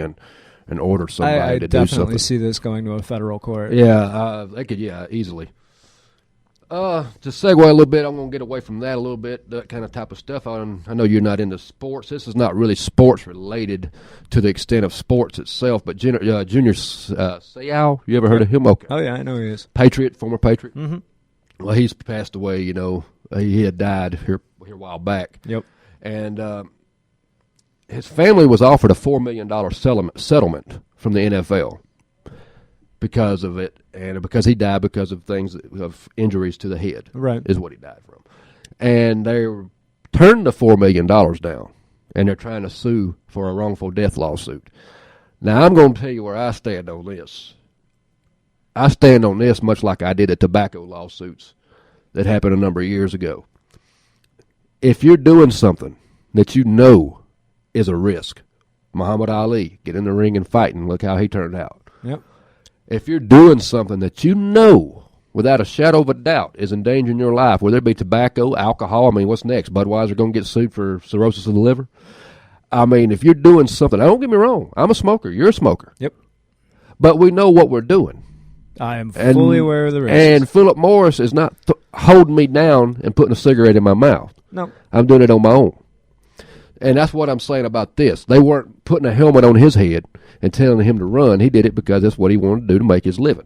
in and order somebody to do something. I definitely see this going to a federal court. Yeah, they could, easily. To segue a little bit, I'm going to get away from that a little bit, that kind of type of stuff. I know you're not into sports. This is not really sports related to the extent of sports itself, but Junior Seau, you ever heard of him? Okay. Oh, yeah, I know he is. Patriot, former Patriot. Mm-hmm. Well, he's passed away, He had died here a while back. Yep. And his family was offered a $4 million settlement from the NFL because of it, and because he died because of injuries to the head. Right. Is what he died from. And they turned the $4 million down, and they're trying to sue for a wrongful death lawsuit. Now, I'm going to tell you where I stand on this. I stand on this much like I did at tobacco lawsuits that happened a number of years ago. If you're doing something that you know is a risk, Muhammad Ali, get in the ring and fight, and look how he turned out. Yep. If you're doing something that you know, without a shadow of a doubt, is endangering your life, whether it be tobacco, alcohol, what's next? Budweiser going to get sued for cirrhosis of the liver? If you're doing something, don't get me wrong, I'm a smoker, you're a smoker. Yep. But we know what we're doing. I am fully aware of the risks. And Philip Morris is not holding me down and putting a cigarette in my mouth. No. I'm doing it on my own. And that's what I'm saying about this. They weren't putting a helmet on his head and telling him to run. He did it because that's what he wanted to do to make his living.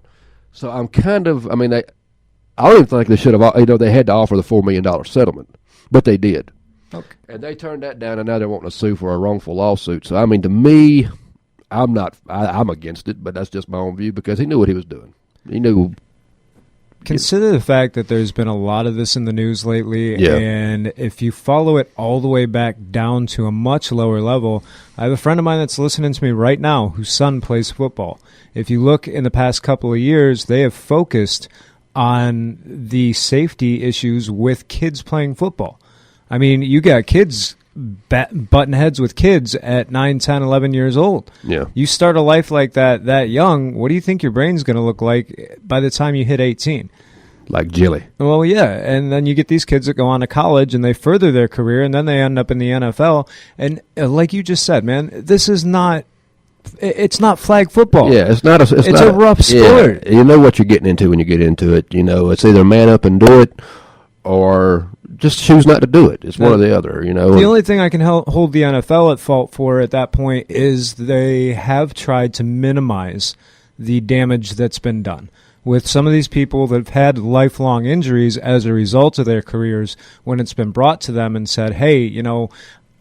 So I'm kind of, I don't even think they should have, they had to offer the $4 million settlement, but they did. Okay. And they turned that down, and now they're wanting to sue for a wrongful lawsuit. So, to me, I'm against it, but that's just my own view because he knew what he was doing. He knew. Consider the fact that there's been a lot of this in the news lately, and if you follow it all the way back down to a much lower level, I have a friend of mine that's listening to me right now whose son plays football. If you look in the past couple of years, they have focused on the safety issues with kids playing football. You got kids butting heads with kids at 9, 10, 11 years old. Yeah. You start a life like that young, what do you think your brain's going to look like by the time you hit 18? Like jelly. Well, yeah, and then you get these kids that go on to college and they further their career and then they end up in the NFL. And like you just said, man, this is not it's not flag football. Yeah, it's not it's a rough sport. Yeah, you know what you're getting into when you get into it. It's either man up and do it or just choose not to do it. It's one or the other, The only thing I can hold the NFL at fault for at that point is they have tried to minimize the damage that's been done. With some of these people that have had lifelong injuries as a result of their careers, when it's been brought to them and said, hey,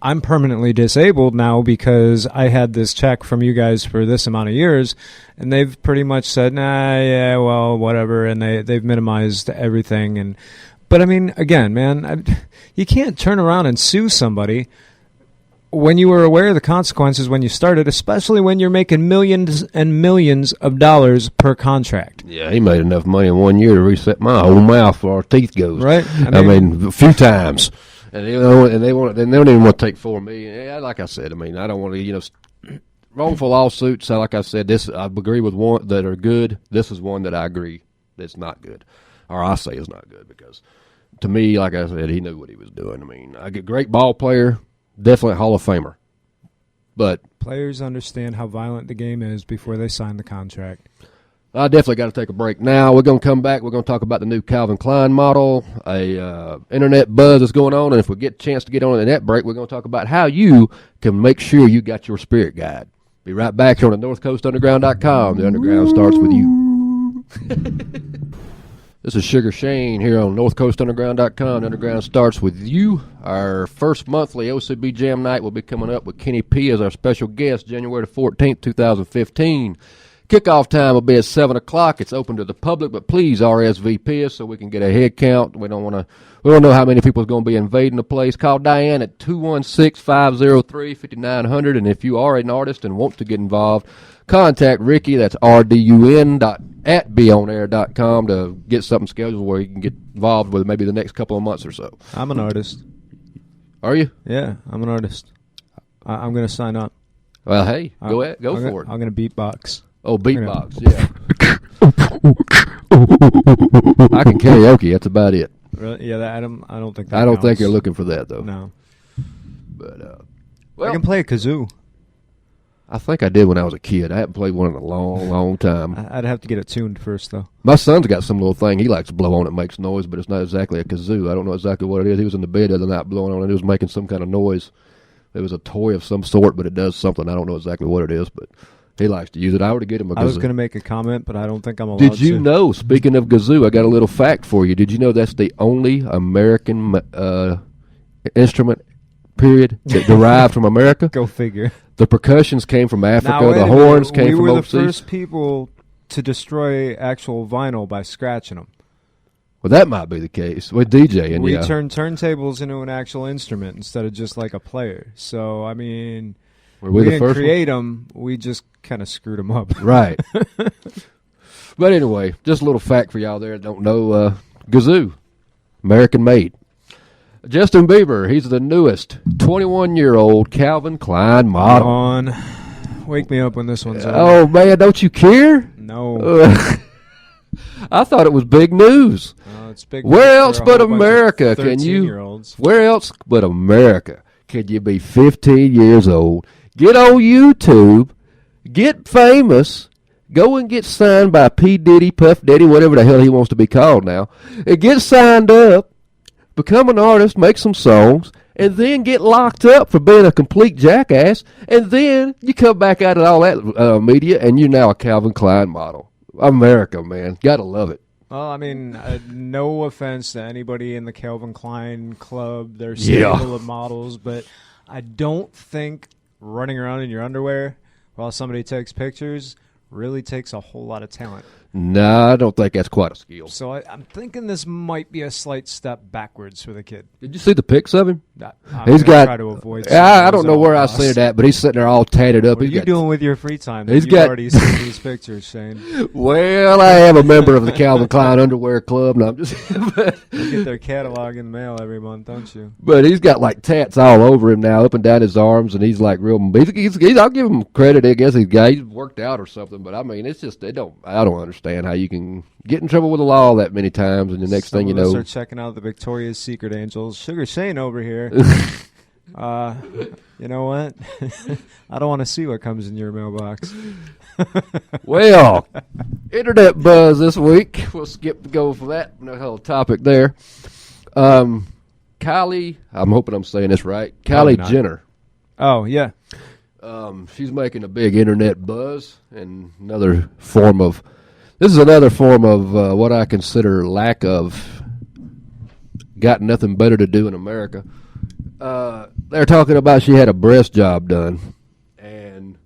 I'm permanently disabled now because I had this check from you guys for this amount of years, and they've pretty much said, nah, yeah, well, whatever, and they've minimized everything. But again, man, you can't turn around and sue somebody when you were aware of the consequences when you started, especially when you're making millions and millions of dollars per contract. Yeah, he made enough money in 1 year to reset my whole mouth where our teeth goes. Right. A few times. And they don't even want to take $4 million. Yeah, like I said, I don't want to, wrongful lawsuits. Like I said, I agree with one that are good. This is one that I agree that's not good, or I say is not good because, to me, like I said, he knew what he was doing. I get great ball player, definitely Hall of Famer, but players understand how violent the game is before they sign the contract. I definitely got to take a break now. We're going to come back. We're going to talk about the new Calvin Klein model, a internet buzz that's going on, and if we get a chance to get on in that break, we're going to talk about how you can make sure you got your spirit guide. Be right back here on the NorthcoastUnderground.com. The Underground starts with you. This is Sugar Shane here on NorthcoastUnderground.com. The Underground starts with you. Our first monthly OCB Jam Night will be coming up with Kenny P as our special guest, January the 14th, 2015. Kickoff time will be at 7 o'clock. It's open to the public, but please RSVP us so we can get a head count. We don't know how many people is going to be invading the place. Call Diane at 216-503-5900, and if you are an artist and want to get involved, contact Ricky, that's rdun@beonair.com, to get something scheduled where you can get involved with maybe the next couple of months or so. I'm an artist. Are you? Yeah, I'm an artist. I'm going to sign up. Well, hey, go ahead. Go for it. I'm going to beatbox. Oh, beatbox, yeah. I can karaoke. That's about it. Really? Yeah, I don't think that I don't think counts. you're looking for that, though. No. But, I can play a kazoo. I think I did when I was a kid. I haven't played one in a long, long time. I'd have to get it tuned first, though. My son's got some little thing he likes to blow on. It makes noise, but it's not exactly a kazoo. I don't know exactly what it is. He was in the bed the other night blowing on it. It was making some kind of noise. It was a toy of some sort, but it does something. I don't know exactly what it is, but he likes to use it. I already get him a kazoo. I was going to make a comment, but I don't think I'm allowed to. Did you know, speaking of kazoo, I got a little fact for you. Did you know that's the only American instrument, period, that derived from America? Go figure. The percussions came from Africa. The horns came from overseas. We were the first people to destroy actual vinyl by scratching them. Well, that might be the case with DJing. We turned turntables into an actual instrument instead of just like a player. So, I mean, we didn't create them. We just kind of screwed them up. Right. But anyway, just a little fact for y'all there that don't know. Kazoo, American made. Justin Bieber, he's the newest 21-year-old Calvin Klein model. Come on. Wake me up when this one's over. Oh, man, don't you care? No. I thought it was big news. It's big where else but America can you? Where else but America can you be 15 years old, get on YouTube, get famous, go and get signed by P. Diddy, Puff Daddy, whatever the hell he wants to be called now, and get signed up, become an artist, make some songs, and then get locked up for being a complete jackass, and then you come back out of all that media, and you're now a Calvin Klein model. America, man. Gotta love it. Well, I mean, no offense to anybody in the Calvin Klein club. They're stable of models, but I don't think running around in your underwear while somebody takes pictures really takes a whole lot of talent. No, I don't think that's quite a skill. So I'm thinking this might be a slight step backwards for the kid. Did you see the pics of him? He's got. Try to avoid. I don't know where I seen it at, but he's sitting there all tatted up. What are you doing with your free time? You've already seen these pictures, Shane. Well, I am a member of the Calvin Klein Underwear Club. No, I'm just. You get their catalog in the mail every month, don't you? But he's got like tats all over him now, up and down his arms, and he's like real. I'll give him credit. I guess he's worked out or something. But I mean, it's just I don't understand how you can get in trouble with the law that many times, and the next thing you know, start checking out the Victoria's Secret Angels. Sugar Shane over here. You know what? I don't want to see what comes in your mailbox. Well, internet buzz this week. We'll go for that whole topic there. Kylie, I'm hoping I'm saying this right. Kylie Jenner. Oh yeah. She's making a big internet buzz, and this is another form of what I consider lack of got nothing better to do in America. They're talking about she had a breast job done, and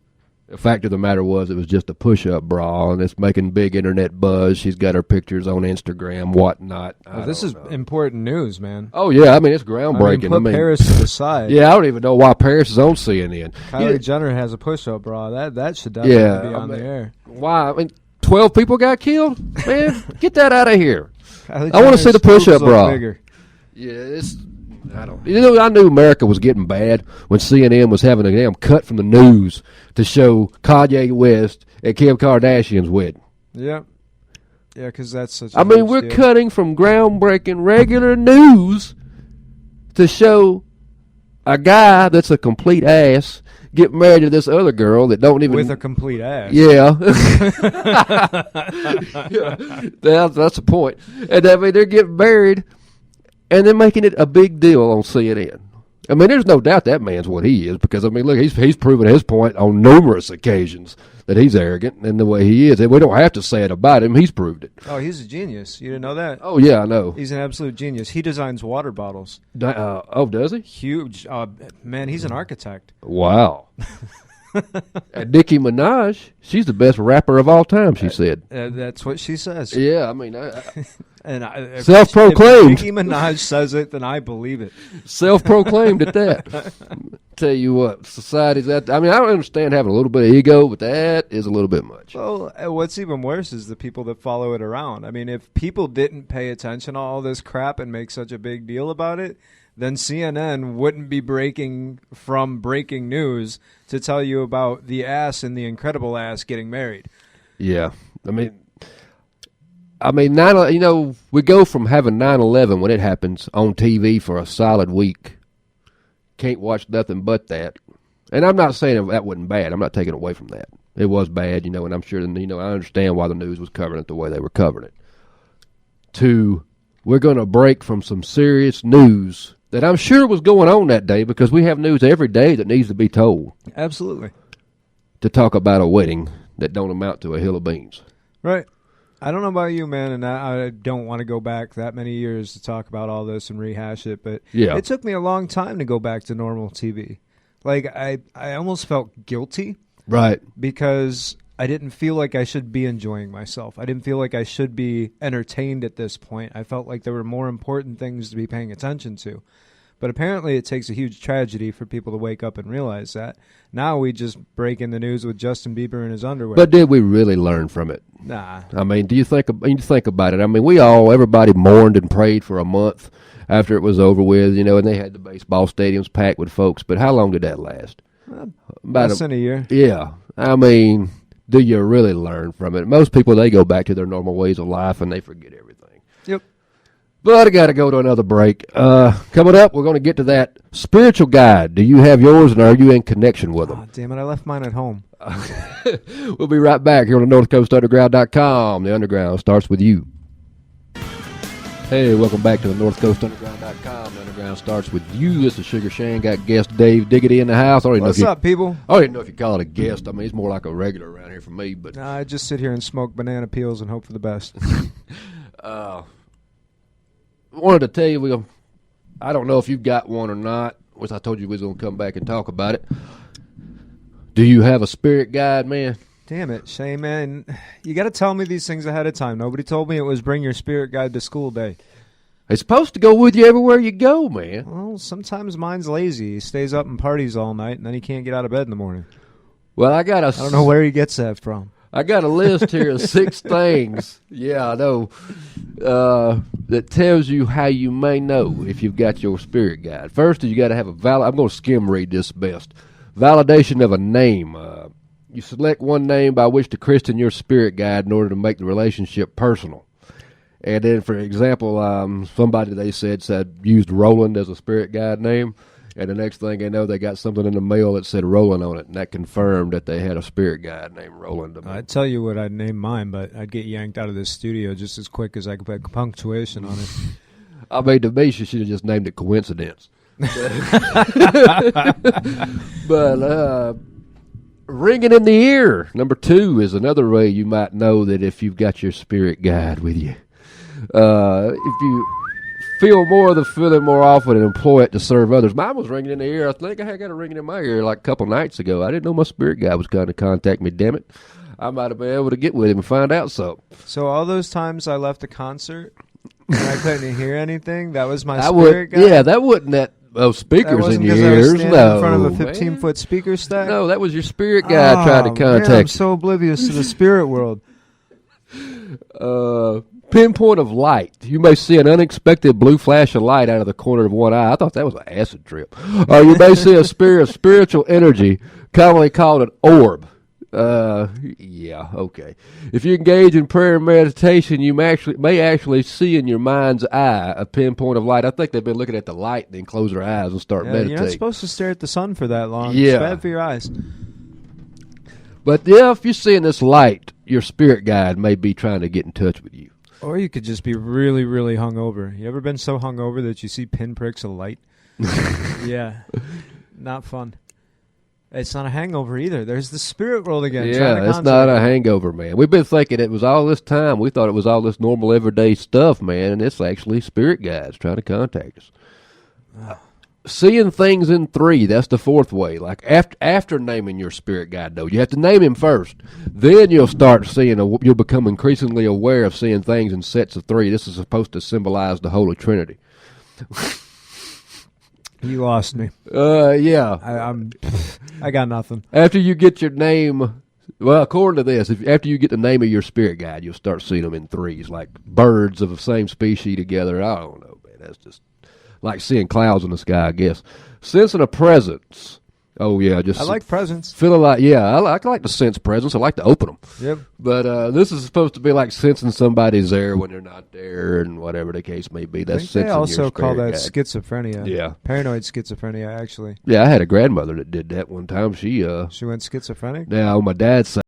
the fact of the matter was it was just a push-up bra, and it's making big internet buzz. She's got her pictures on Instagram, whatnot. This is important news, man. Oh, yeah, I mean, it's groundbreaking. Put Paris to the side. Yeah, I don't even know why Paris is on CNN. Kylie Jenner has a push-up bra. That should definitely be on the air. Why? I mean, 12 people got killed? Man, get that out of here. I want to see the push-up bra. Bigger. Yeah, I knew America was getting bad when CNN was having a damn cut from the news to show Kanye West and Kim Kardashian's wedding. Yeah. Yeah, because that's such I mean, we're cutting from groundbreaking regular news to show a guy that's a complete ass get married to this other girl that don't even... With a complete ass. Yeah. That's the point. And I mean, they're getting married, and they're making it a big deal on CNN. I mean, there's no doubt that man's what he is, because, I mean, look, he's proven his point on numerous occasions that he's arrogant in the way he is. And we don't have to say it about him. He's proved it. Oh, he's a genius. You didn't know that? Oh, yeah, I know. He's an absolute genius. He designs water bottles. Does he? Huge. Man, he's an architect. Wow. And Nicki Minaj, she's the best rapper of all time, she said. That's what she says. Yeah, I mean... self-proclaimed. If Nicki Minaj says it, then I believe it. Self-proclaimed at that. Tell you what, society's that. I mean, I don't understand having a little bit of ego, but that is a little bit much. Well, what's even worse is the people that follow it around. I mean, if people didn't pay attention to all this crap and make such a big deal about it, then CNN wouldn't be breaking news to tell you about the ass and the incredible ass getting married. Yeah, I mean, we go from having 9/11 when it happens on TV for a solid week. Can't watch nothing but that. And I'm not saying that wasn't bad. I'm not taking away from that. It was bad, and I'm sure, I understand why the news was covering it the way they were covering it. To, we're going to break from some serious news that I'm sure was going on that day, because we have news every day that needs to be told. Absolutely. To talk about a wedding that don't amount to a hill of beans. Right. I don't know about you, man, and I don't want to go back that many years to talk about all this and rehash it, but It took me a long time to go back to normal TV. Like, I almost felt guilty. Right. Because I didn't feel like I should be enjoying myself. I didn't feel like I should be entertained at this point. I felt like there were more important things to be paying attention to. But apparently it takes a huge tragedy for people to wake up and realize that. Now we just break in the news with Justin Bieber in his underwear. But did we really learn from it? Nah. I mean, do you think about it? I mean, everybody mourned and prayed for a month after it was over with, and they had the baseball stadiums packed with folks. But how long did that last? Less than a year. Yeah. I mean, do you really learn from it? Most people, they go back to their normal ways of life and they forget everything. Yep. But I got to go to another break. Coming up, we're going to get to that spiritual guide. Do you have yours, and are you in connection with them? Oh, damn it, I left mine at home. We'll be right back here on the NorthcoastUnderground.com. The Underground starts with you. Hey, welcome back to the NorthcoastUnderground.com. The Underground starts with you. This is Sugar Shane. Got guest Dave Diggity in the house. What's up, people? I don't even know if you call it a guest. I mean, he's more like a regular around here for me. But I just sit here and smoke banana peels and hope for the best. Wanted to tell you, I don't know if you've got one or not, which I told you we was going to come back and talk about it. Do you have a spirit guide, man? Damn it, Shane, man. You got to tell me these things ahead of time. Nobody told me it was bring your spirit guide to school day. It's supposed to go with you everywhere you go, man. Well, sometimes mine's lazy. He stays up and parties all night, and then he can't get out of bed in the morning. Well, I don't know where he gets that from. I got a list here of 6 things, I know, that tells you how you may know if you've got your spirit guide. First is you got to have I'm going to skim read this best. Validation of a name. You select one name by which to christen your spirit guide in order to make the relationship personal. And then, for example, somebody they said used Roland as a spirit guide name. And the next thing they know, they got something in the mail that said Roland on it, and that confirmed that they had a spirit guide named Roland. I'd tell you what I'd name mine, but I'd get yanked out of this studio just as quick as I could put punctuation on it. I mean, to me, she should have just named it Coincidence. But ringing in the ear, number 2, is another way you might know that if you've got your spirit guide with you. If you feel more of the feeling more often and employ it to serve others. Mine was ringing in the ear. I think I had got a ringing in my ear like a couple nights ago. I didn't know my spirit guide was going to contact me, damn it. I might have been able to get with him and find out something. So all those times I left a concert and I couldn't hear anything, that was my spirit guide? Yeah, that wasn't those speakers in your ears. No, in front of a 15-foot speaker stack? No, that was your spirit guide trying to contact you. I'm so oblivious to the spirit world. Pinpoint of light. You may see an unexpected blue flash of light out of the corner of one eye. I thought that was an acid trip. You may see a spiritual energy, commonly called an orb. Yeah, okay. If you engage in prayer and meditation, you may actually see in your mind's eye a pinpoint of light. I think they've been looking at the light and then close their eyes and start meditating. You're not supposed to stare at the sun for that long. Yeah. It's bad for your eyes. But if you're seeing this light, your spirit guide may be trying to get in touch with you. Or you could just be really, really hungover. You ever been so hungover that you see pinpricks of light? Yeah. Not fun. It's not a hangover either. There's the spirit world again. Yeah, it's not a hangover, man. We've been thinking it was all this time. We thought it was all this normal everyday stuff, man, and it's actually spirit guides trying to contact us. Seeing things in 3, that's the 4th way. Like after naming your spirit guide, though, you have to name him first. Then you'll start seeing, you'll become increasingly aware of seeing things in sets of 3. This is supposed to symbolize the Holy Trinity. You lost me. Yeah. I got nothing. After you get your name, well, according to this, after you get the name of your spirit guide, you'll start seeing them in 3s, like birds of the same species together. I don't know, man. That's just like seeing clouds in the sky, I guess. Sensing a presence. Oh yeah, just I like presents. feeling like I like to sense presence. I like to open them. Yep. But this is supposed to be like sensing somebody's there when they're not there, and whatever the case may be. I That's think they sensing also your call that spirit guide. schizophrenia. Yeah. Paranoid schizophrenia, actually. Yeah, I had a grandmother that did that one time. She She went schizophrenic? now on my dad's side.